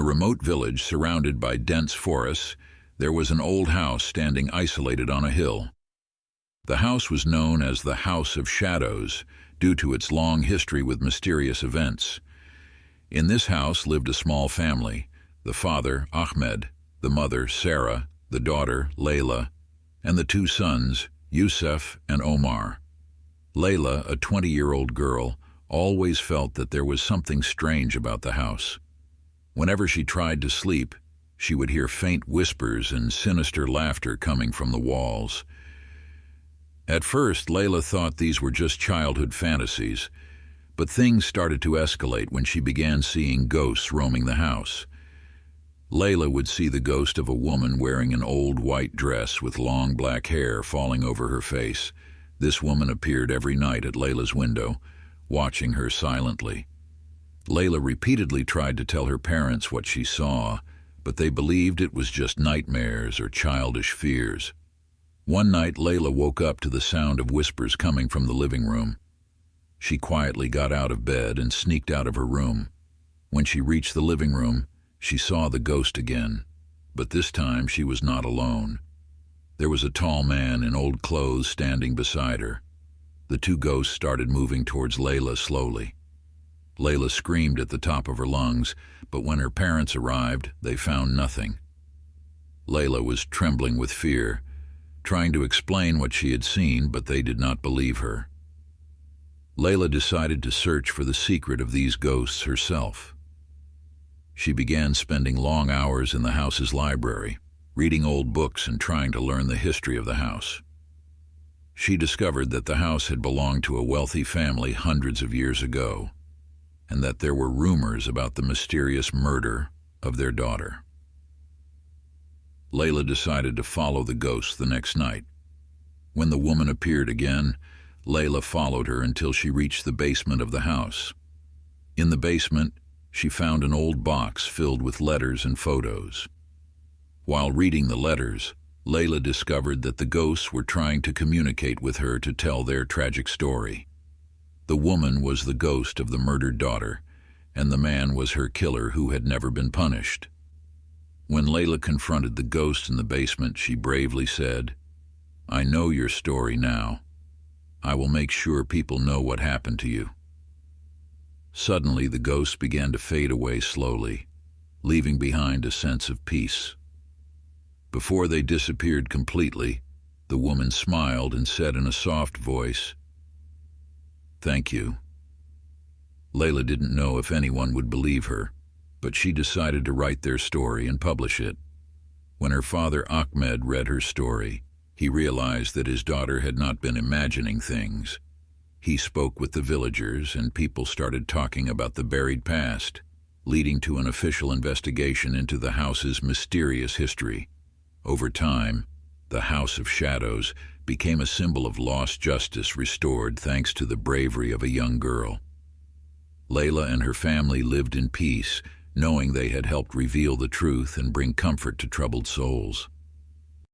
remote village surrounded by dense forests, there was an old house standing isolated on a hill. The house was known as the House of Shadows due to its long history with mysterious events. In this house lived a small family: the father, Ahmed, the mother, Sarah, the daughter, Layla, and the two sons, Yusuf and Omar. Layla, a 20-year-old girl, always felt that there was something strange about the house. Whenever she tried to sleep, she would hear faint whispers and sinister laughter coming from the walls. At first, Layla thought these were just childhood fantasies, but things started to escalate when she began seeing ghosts roaming the house. Layla would see the ghost of a woman wearing an old white dress with long black hair falling over her face. This woman appeared every night at Layla's window, watching her silently. Layla repeatedly tried to tell her parents what she saw, but they believed it was just nightmares or childish fears. One night, Layla woke up to the sound of whispers coming from the living room. She quietly got out of bed and sneaked out of her room. When she reached the living room, she saw the ghost again, but this time she was not alone. There was a tall man in old clothes standing beside her. The two ghosts started moving towards Layla slowly. Layla screamed at the top of her lungs, but when her parents arrived, they found nothing. Layla was trembling with fear, trying to explain what she had seen, but they did not believe her. Layla decided to search for the secret of these ghosts herself. She began spending long hours in the house's library, reading old books and trying to learn the history of the house. She discovered that the house had belonged to a wealthy family hundreds of years ago, and that there were rumors about the mysterious murder of their daughter. Layla decided to follow the ghost the next night. When the woman appeared again, Layla followed her until she reached the basement of the house. In the basement, she found an old box filled with letters and photos. While reading the letters, Layla discovered that the ghosts were trying to communicate with her to tell their tragic story. The woman was the ghost of the murdered daughter, and the man was her killer who had never been punished. When Layla confronted the ghost in the basement, she bravely said, "I know your story now. I will make sure people know what happened to you." Suddenly, the ghosts began to fade away slowly, leaving behind a sense of peace. Before they disappeared completely, the woman smiled and said in a soft voice, "Thank you." Layla didn't know if anyone would believe her, but she decided to write their story and publish it. When her father Ahmed read her story, he realized that his daughter had not been imagining things. He spoke with the villagers, and people started talking about the buried past, leading to an official investigation into the house's mysterious history. Over time, the House of Shadows became a symbol of lost justice restored thanks to the bravery of a young girl. Layla and her family lived in peace, knowing they had helped reveal the truth and bring comfort to troubled souls.